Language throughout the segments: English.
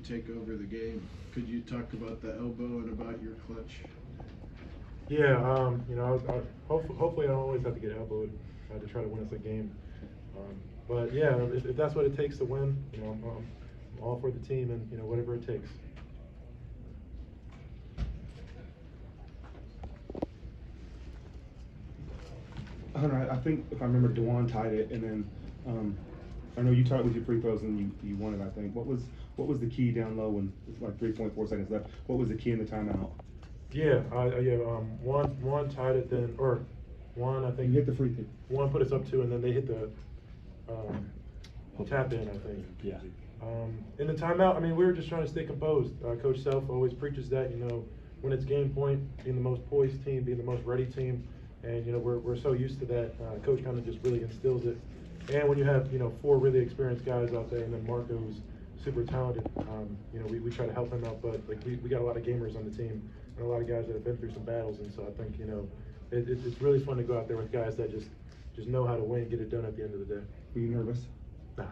take over the game. Could you talk about the elbow and about your clutch? Yeah, hopefully I don't always have to get elbowed to try to win us a game. But yeah, if that's what it takes to win, I'm all for the team and whatever it takes. Hunter, I think if I remember, Dewan tied it, and then I know you tied it with your free throws, and you won it. I think. What was the key down low when it's like 3.4 seconds left? What was the key in the timeout? Yeah, Juan tied it then, or Juan I think You hit the free throw. Juan put us up 2, and then they hit the tap in, I think. Yeah. In the timeout, I mean, we were just trying to stay composed. Coach Self always preaches that, when it's game point, being the most poised team, being the most ready team, and we're so used to that. Coach kind of just really instills it. And when you have 4 really experienced guys out there, and then Marco, who's super talented, we try to help him out. But like we got a lot of gamers on the team, and a lot of guys that have been through some battles, and so I think it's really fun to go out there with guys that just know how to win, get it done at the end of the day. Were you nervous? Nah.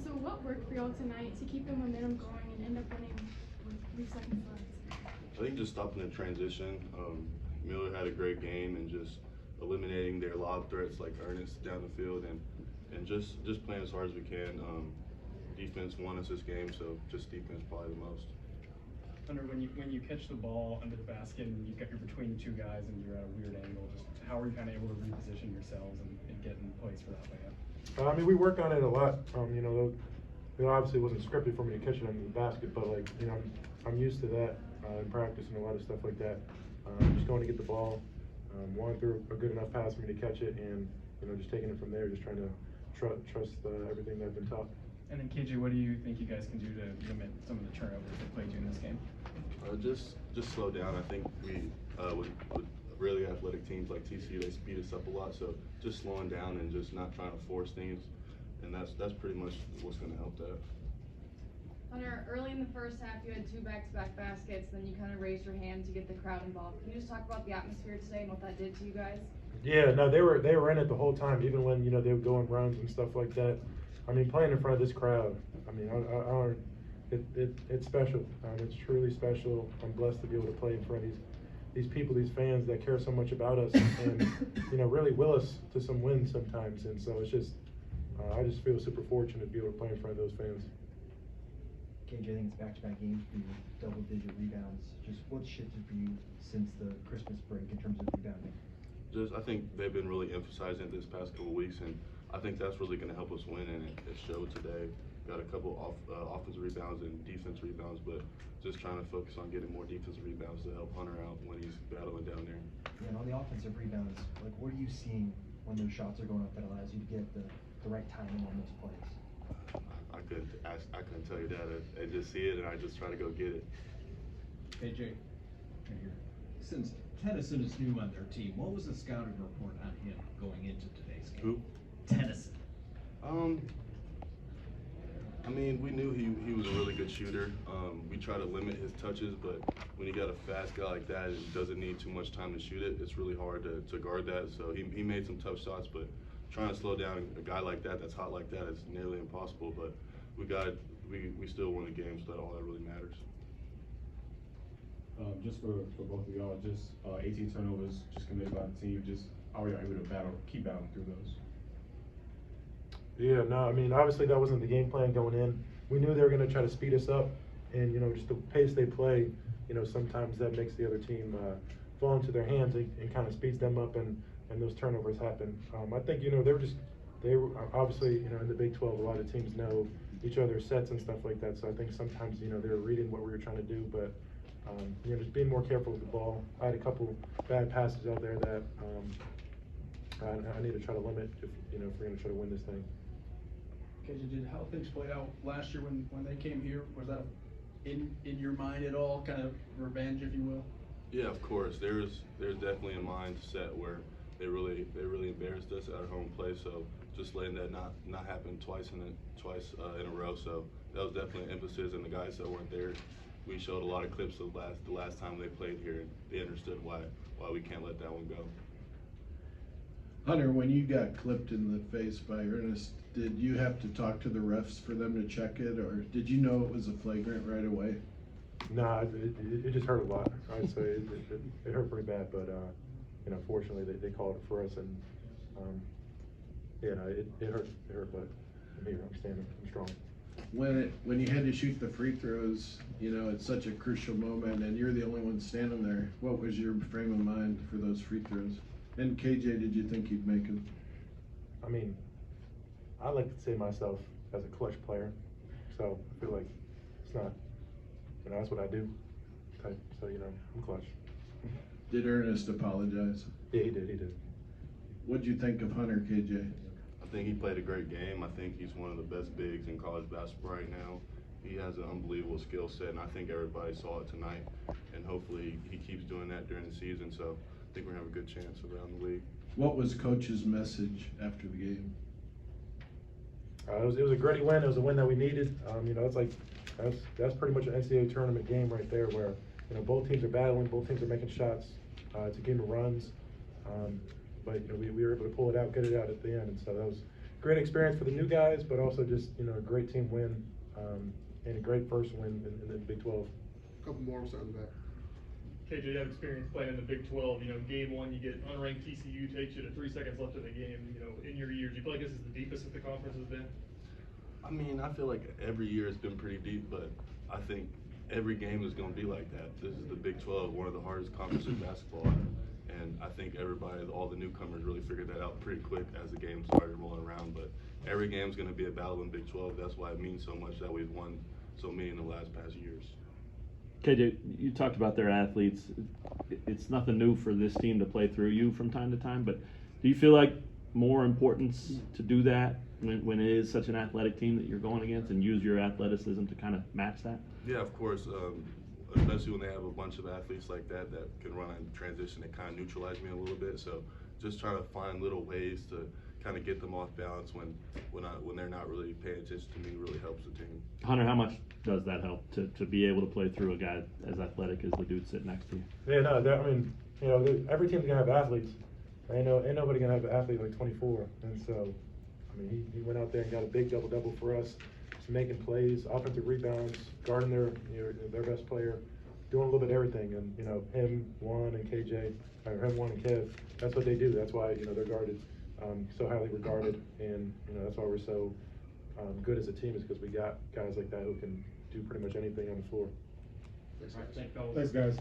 So what worked for y'all tonight to keep the momentum going and end up winning with 3 seconds left? I think just stopping the transition. Miller had a great game and just eliminating their lob threats like Ernest down the field and just playing as hard as we can. Defense won us this game, so just defense probably the most. Hunter, when you catch the ball under the basket and you're between 2 guys and you're at a weird angle, just how are you kind of able to reposition yourselves and get in place for that layup? I mean, we work on it a lot. Obviously it wasn't scripted for me to catch it under the basket, but I'm used to that in practice and a lot of stuff like that. Just going to get the ball, Juan threw a good enough pass for me to catch it, and just taking it from there, just trying to trust everything that I've been taught. And then KJ, what do you think you guys can do to limit some of the turnovers that plagued you in this game? Just slow down. I think we with really athletic teams like TCU, they speed us up a lot. So just slowing down and just not trying to force things, and that's pretty much what's going to help that. Hunter, early in the first half, you had 2 back-to-back baskets, then you kind of raised your hand to get the crowd involved. Can you just talk about the atmosphere today and what that did to you guys? Yeah, no, they were in it the whole time, even when they would go in runs and stuff like that. I mean, playing in front of this crowd, I mean, it's special. It's truly special. I'm blessed to be able to play in front of these people, these fans that care so much about us, and really will us to some wins sometimes. And so it's just, I just feel super fortunate to be able to play in front of those fans. KJ, I think it's back-to-back games for you, double-digit rebounds. Just what's shifted for you since the Christmas break in terms of rebounding? I think they've been really emphasizing it this past couple of weeks, and I think that's really going to help us win, and it showed today. Got a couple offensive rebounds and defense rebounds, but just trying to focus on getting more defensive rebounds to help Hunter out when he's battling down there. Yeah, and on the offensive rebounds, like what are you seeing when those shots are going up that allows you to get the right timing on those plays? I couldn't tell you that. I just see it and I just try to go get it. KJ, right here. Since Tennyson is new on their team, what was the scouting report on him going into today's game? Who? Tennyson. I mean, we knew he was a really good shooter. We try to limit his touches, but when you got a fast guy like that and doesn't need too much time to shoot it, it's really hard to guard that. So he made some tough shots, but trying to slow down a guy like that's hot like that is nearly impossible. But we still won the game, so all that really matters. Just for both of y'all, just 18 turnovers just committed by the team. Just how are you able to keep battling through those? Yeah, no, I mean, obviously that wasn't the game plan going in. We knew they were going to try to speed us up, and just the pace they play, sometimes that makes the other team fall into their hands and kind of speeds them up, and those turnovers happen. I think they were obviously in the Big 12. A lot of teams know each other's sets and stuff like that. So I think sometimes they were reading what we were trying to do, but just being more careful with the ball. I had a couple bad passes out there that I need to try to limit if we're going to try to win this thing. KJ, did how things played out last year when they came here, was that in your mind at all, kind of revenge, if you will? Yeah, of course. There's definitely a mindset where they really embarrassed us at our home play. So just letting that not happen twice in a row. So that was definitely an emphasis. And the guys that weren't there, we showed a lot of clips of the last time they played here, and they understood why we can't let that one go. Hunter, when you got clipped in the face by Ernest, did you have to talk to the refs for them to check it, or did you know it was a flagrant right away? Nah, it just hurt a lot. I'd say it hurt pretty bad, but you know, fortunately they called it for us, and you know, it hurt, but I'm here, I'm standing, I'm strong. When you had to shoot the free throws, you know, it's such a crucial moment, and you're the only one standing there. What was your frame of mind for those free throws? And KJ, did you think you'd make them? I mean, I like to say myself as a clutch player, so I feel like it's not, you know, that's what I do. So you know, I'm clutch. Did Ernest apologize? Yeah, he did. What'd you think of Hunter, KJ? I think he played a great game. I think he's one of the best bigs in college basketball right now. He has an unbelievable skill set, and I think everybody saw it tonight. And hopefully he keeps doing that during the season. So I think we're gonna have a good chance around the league. What was Coach's message after the game? It was a gritty win. It was a win that we needed. You know, it's like that's pretty much an NCAA tournament game right there, where you know both teams are battling, both teams are making shots. It's a game of runs, but you know we were able to pull it out, get it out at the end, and so that was a great experience for the new guys, but also just you know a great team win and a great first win in the Big 12. Couple more, we'll start in the back. KJ, you have experience playing in the Big 12. You know, game one, you get unranked TCU, takes you to 3 seconds left in the game. You know, in your years, do you feel like this is the deepest that the conference has been? I mean, I feel like every year it's been pretty deep, but I think every game is going to be like that. This is the Big 12, one of the hardest conferences in basketball, and I think everybody, all the newcomers, really figured that out pretty quick as the game started rolling around. But every game is going to be a battle in Big 12. That's why it means so much that we've won so many in the past years. KJ, you talked about their athletes. It's nothing new for this team to play through you from time to time, but do you feel like more importance to do that when it is such an athletic team that you're going against, and use your athleticism to kind of match that? Yeah, of course, especially when they have a bunch of athletes like that can run in transition. It kind of neutralize me a little bit, so just trying to find little ways to kind of get them off balance when they're not really paying attention to me really helps the team. Hunter, how much does that help to be able to play through a guy as athletic as the dude sitting next to you? Yeah, no, I mean, you know, every team's gonna have athletes. Ain't nobody gonna have an athlete like 24, and so, I mean, he went out there and got a big double for us, just making plays, offensive rebounds, guarding their best player, doing a little bit of everything, and you know, him, Juan, and KJ, or him, Juan, and Kev, that's what they do. That's why you know they're guarded, so highly regarded, and you know that's why we're so good as a team, is because we got guys like that who can do pretty much anything on the floor. Thanks, fellas. Thanks, guys.